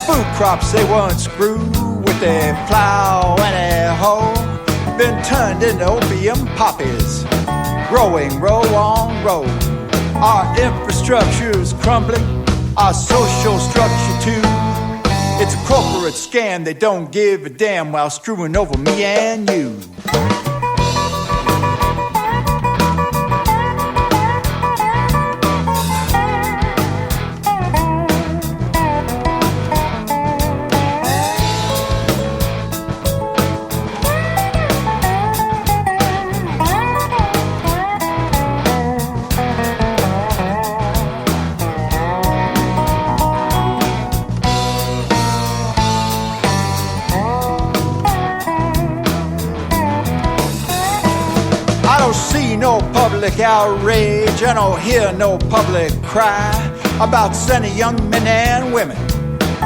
Food crops they once grew with a plow and a hoe been turned into opium poppies, growing row on row. Our infrastructure's crumbling, our social structure too. It's a corporate scam, they don't give a damn while screwing over me and you. No public outrage, I don't hear no public cry about sending young men and women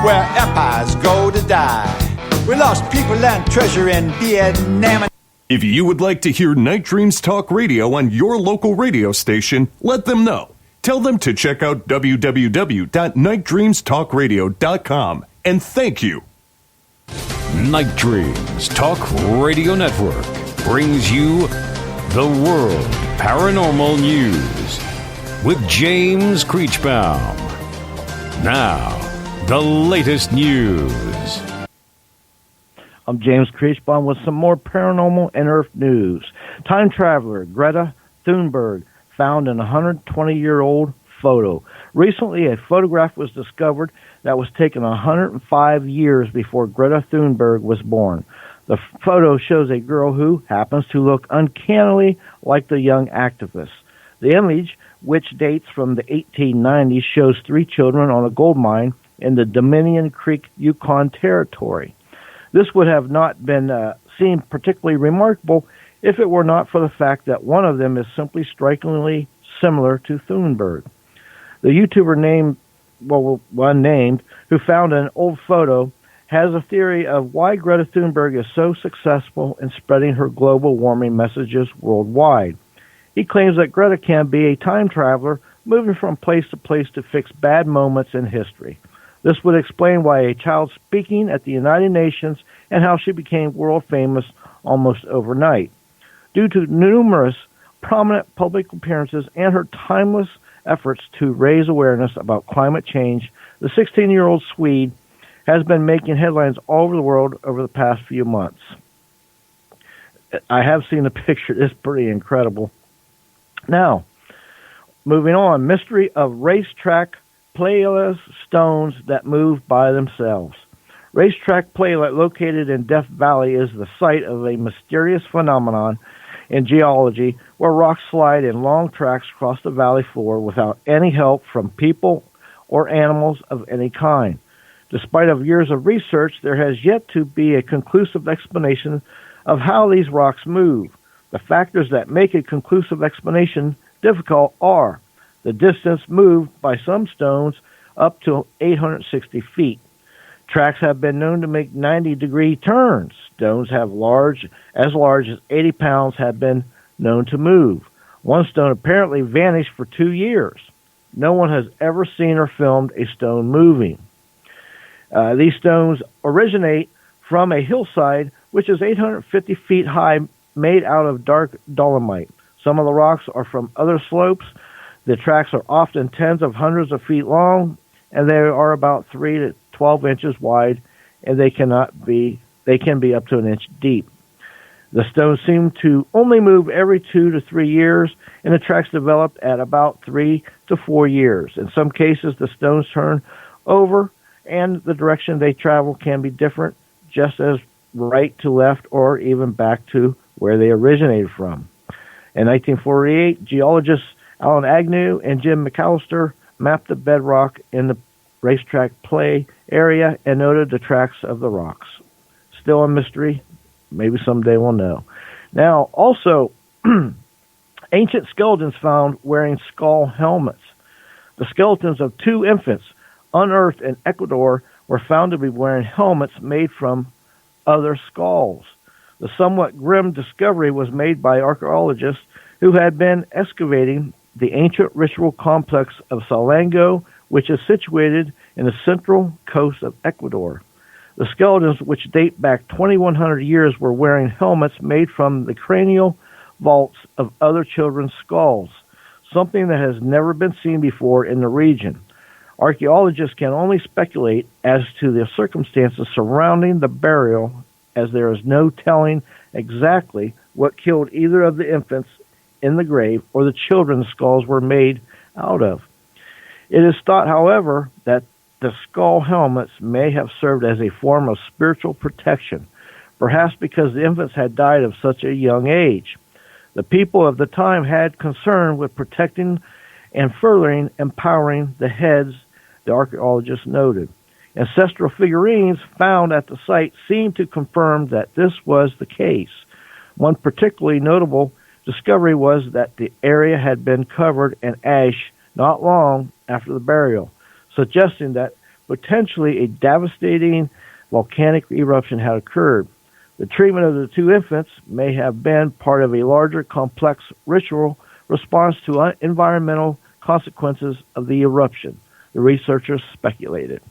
where empires go to die. We lost people and treasure in Vietnam. If you would like to hear Night Dreams Talk Radio on your local radio station, let them know. Tell them to check out www.nightdreamstalkradio.com, and thank you. Night Dreams Talk Radio Network brings you the World Paranormal News with James Creechbaum. Now, the latest news. I'm James Creechbaum with some more paranormal and Earth news. Time traveler Greta Thunberg found in a 120-year-old photo. Recently, a photograph was discovered that was taken 105 years before Greta Thunberg was born. The photo shows a girl who happens to look uncannily like the young activist. The image, which dates from the 1890s, shows 3 children on a gold mine in the Dominion Creek, Yukon Territory. This would have not been seemed particularly remarkable if it were not for the fact that one of them is simply strikingly similar to Thunberg. The YouTuber unnamed, who found an old photo, has a theory of why Greta Thunberg is so successful in spreading her global warming messages worldwide. He claims that Greta can be a time traveler moving from place to place to fix bad moments in history. This would explain why a child speaking at the United Nations and how she became world famous almost overnight. Due to numerous prominent public appearances and her timeless efforts to raise awareness about climate change, the 16-year-old Swede has been making headlines all over the world over the past few months. I have seen the picture. It's pretty incredible. Now, moving on. Mystery of racetrack playlet stones that move by themselves. Racetrack playlet located in Death Valley is the site of a mysterious phenomenon in geology where rocks slide in long tracks across the valley floor without any help from people or animals of any kind. Despite of years of research, there has yet to be a conclusive explanation of how these rocks move. The factors that make a conclusive explanation difficult are the distance moved by some stones up to 860 feet. Tracks have been known to make 90-degree turns. Stones as large as 80 pounds have been known to move. One stone apparently vanished for 2 years. No one has ever seen or filmed a stone moving. These stones originate from a hillside which is 850 feet high, made out of dark dolomite. Some of the rocks are from other slopes. The tracks are often tens of hundreds of feet long, and they are about 3 to 12 inches wide, and they can be up to an inch deep. The stones seem to only move every 2 to 3 years, and the tracks develop at about 3 to 4 years. In some cases, the stones turn over, and the direction they travel can be different, just as right to left or even back to where they originated from. In 1948, geologists Alan Agnew and Jim McAllister mapped the bedrock in the racetrack play area and noted the tracks of the rocks. Still a mystery. Maybe someday we'll know. Now, also, ancient skeletons found wearing skull helmets. The skeletons of 2 infants unearthed in Ecuador were found to be wearing helmets made from other skulls. The somewhat grim discovery was made by archaeologists who had been excavating the ancient ritual complex of Salango, which is situated in the central coast of Ecuador. The skeletons, which date back 2,100 years, were wearing helmets made from the cranial vaults of other children's skulls, something that has never been seen before in the region. Archaeologists can only speculate as to the circumstances surrounding the burial, as there is no telling exactly what killed either of the infants in the grave or the children's skulls were made out of. It is thought, however, that the skull helmets may have served as a form of spiritual protection, perhaps because the infants had died of such a young age. The people of the time had concern with protecting and furthering empowering the heads, the archaeologists noted. Ancestral figurines found at the site seem to confirm that this was the case. One particularly notable discovery was that the area had been covered in ash not long after the burial, suggesting that potentially a devastating volcanic eruption had occurred. The treatment of the two infants may have been part of a larger complex ritual response to environmental consequences of the eruption, the researchers speculated.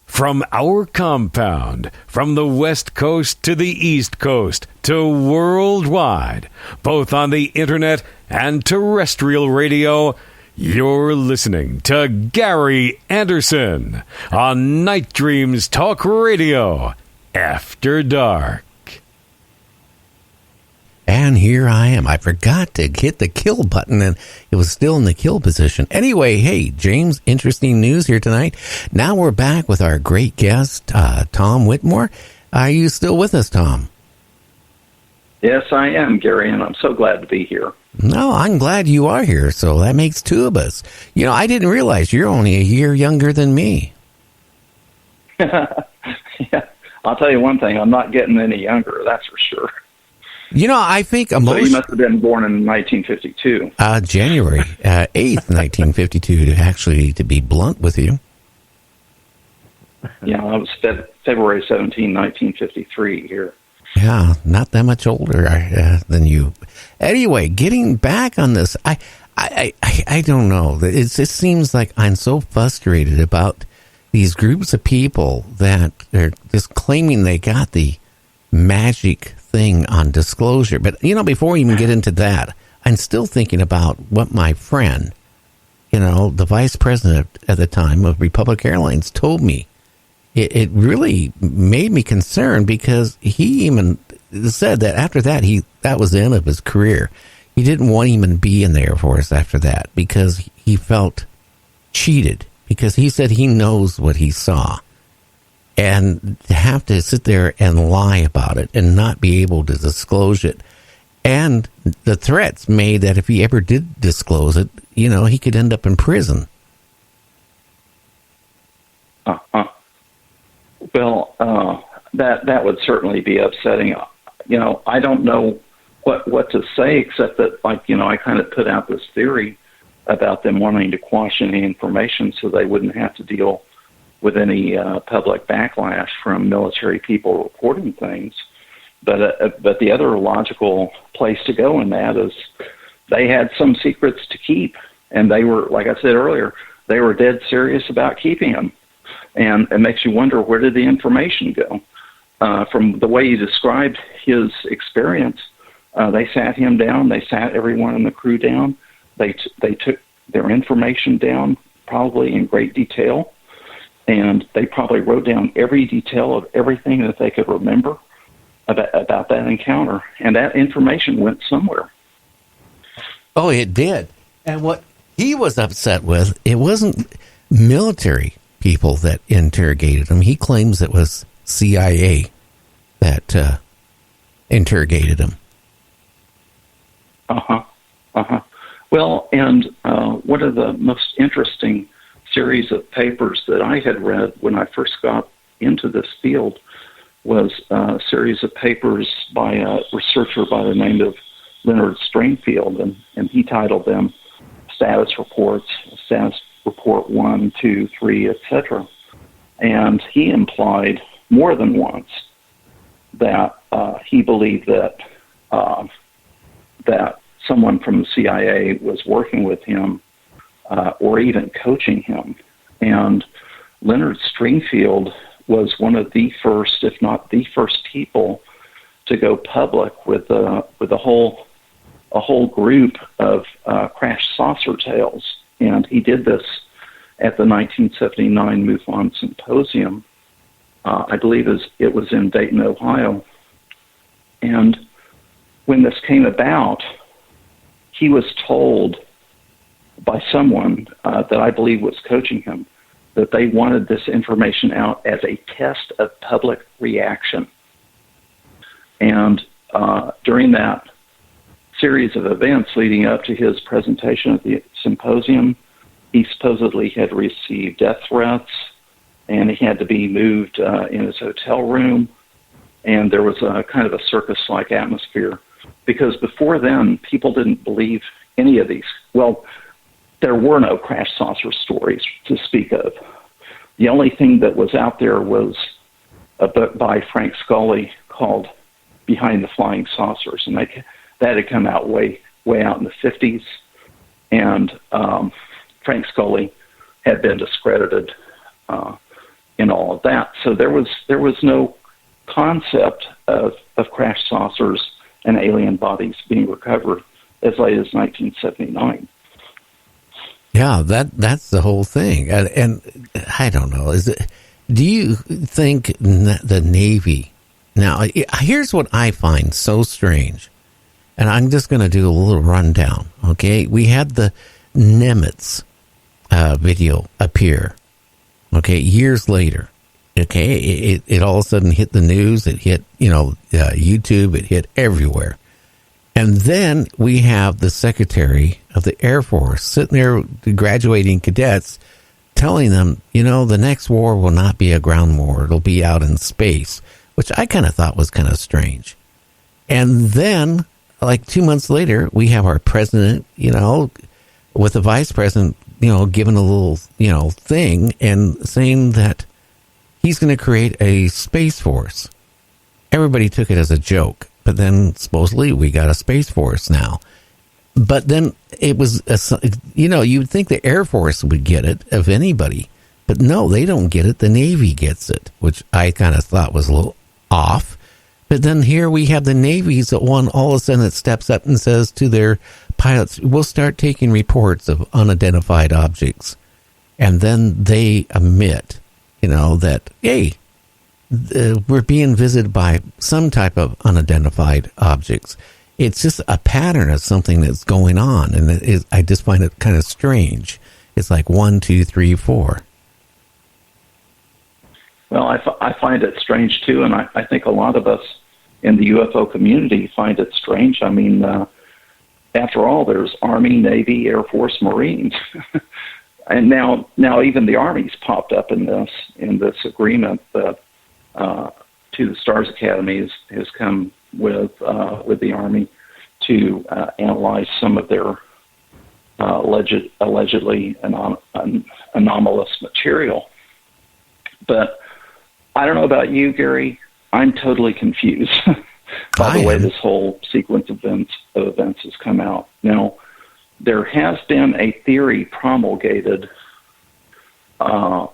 From our compound, from the West Coast to the East Coast to worldwide, both on the internet and terrestrial radio, you're listening to Gary Anderson on Night Dreams Talk Radio After Dark. And here I am. I forgot to hit the kill button, and it was still in the kill position. Anyway, hey, James, interesting news here tonight. Now we're back with our great guest, Tom Witmore. Are you still with us, Tom? Yes, I am, Gary, and I'm so glad to be here. No, I'm glad you are here, so that makes two of us. You know, I didn't realize you're only a year younger than me. Yeah, I'll tell you one thing, I'm not getting any younger, that's for sure. You know, I think So you must have been born in 1952. January 8th, 1952, to be blunt with you. Yeah, I was February 17, 1953 here. Yeah, not that much older than you. Anyway, getting back on this, I don't know. It just seems like I'm so frustrated about these groups of people that are just claiming they got the magic thing on disclosure. But, you know, before we even get into that, I'm still thinking about what my friend, you know, the vice president at the time of Republic Airlines told me. It really made me concerned because he even said that after that, that was the end of his career. He didn't want to even be in the Air Force after that because he felt cheated, because he said he knows what he saw. And to have to sit there and lie about it and not be able to disclose it. And the threats made that if he ever did disclose it, you know, he could end up in prison. Well, that would certainly be upsetting. You know, I don't know what to say except that, like, you know, I kind of put out this theory about them wanting to quash any information so they wouldn't have to deal with any public backlash from military people reporting things. But the other logical place to go in that is they had some secrets to keep, and they were, like I said earlier, they were dead serious about keeping them. And it makes you wonder, where did the information go? From the way he described his experience, they sat him down, they sat everyone in the crew down, they took their information down, probably in great detail, and they probably wrote down every detail of everything that they could remember about that encounter, and that information went somewhere. Oh, it did. And what he was upset with, it wasn't military people that interrogated him. He claims it was CIA that interrogated him. Well, and one of the most interesting series of papers that I had read when I first got into this field was a series of papers by a researcher by the name of Leonard Stringfield, and he titled them Status Reports, Status Report 1, 2, 3, etc. And he implied more than once that he believed that someone from the CIA was working with him or even coaching him. And Leonard Stringfield was one of the first, if not the first people to go public with a whole group of crash saucer tales. And he did this at the 1979 MUFON Symposium. I believe it was in Dayton, Ohio. And when this came about, he was told by someone that I believe was coaching him that they wanted this information out as a test of public reaction. And during that series of events leading up to his presentation at the symposium, he supposedly had received death threats, and he had to be moved in his hotel room, and there was a kind of a circus-like atmosphere. Because before then, people didn't believe any of these. Well, there were no crash saucer stories to speak of. The only thing that was out there was a book by Frank Scully called Behind the Flying Saucers, and that had come out way out in the 50s, and Frank Scully had been discredited in all of that. So there was no concept of crash saucers and alien bodies being recovered as late as 1979. Yeah, that's the whole thing. And I don't know. Do you think the Navy... Now, here's what I find so strange. And I'm just going to do a little rundown, okay? We had the Nimitz video appear, okay, years later. Okay, it all of a sudden hit the news. It hit, YouTube. It hit everywhere. And then we have the Secretary of the Air Force sitting there, graduating cadets, telling them, the next war will not be a ground war. It'll be out in space, which I kind of thought was kind of strange. And then, like 2 months later, we have our president, with the vice president, giving a little, thing and saying that he's going to create a space force. Everybody took it as a joke, but then supposedly we got a space force now. But then it was, you'd think the Air Force would get it of anybody, but no, they don't get it. The Navy gets it, which I kind of thought was a little off. But then here we have the Navy's the one all of a sudden that steps up and says to their pilots, we'll start taking reports of unidentified objects. And then they admit, that, hey, we're being visited by some type of unidentified objects. It's just a pattern of something that's going on. And I just find it kind of strange. It's like 1, 2, 3, 4. Well, I find it strange, too, and I think a lot of us in the UFO community find it strange. I mean, after all, there's Army, Navy, Air Force, Marines. And now even the Army's popped up in this agreement that to the Stars Academy has come with the Army to analyze some of their allegedly anomalous material. But I don't know about you, Gary. I'm totally confused by the way this whole sequence of events has come out. Now, there has been a theory promulgated out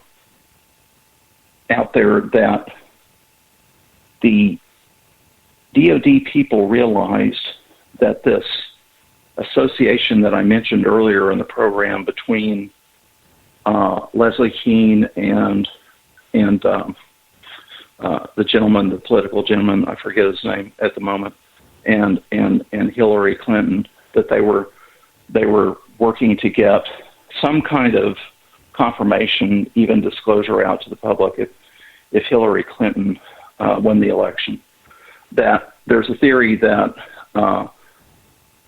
there that the DoD people realized that this association that I mentioned earlier in the program between Leslie Kean and the gentleman, the political gentleman, I forget his name at the moment, and Hillary Clinton, that they were working to get some kind of confirmation, even disclosure out to the public if Hillary Clinton won the election. That there's a theory that the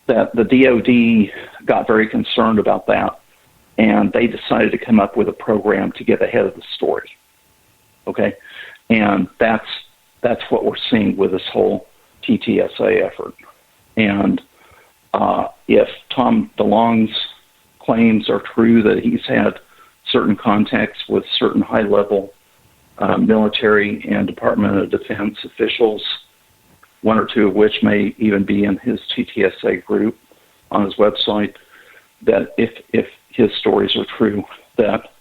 DoD got very concerned about that, and they decided to come up with a program to get ahead of the story. Okay, and that's what we're seeing with this whole TTSA effort. And if Tom DeLonge's claims are true that he's had certain contacts with certain high-level military and Department of Defense officials, one or two of which may even be in his TTSA group, on his website that if his stories are true, that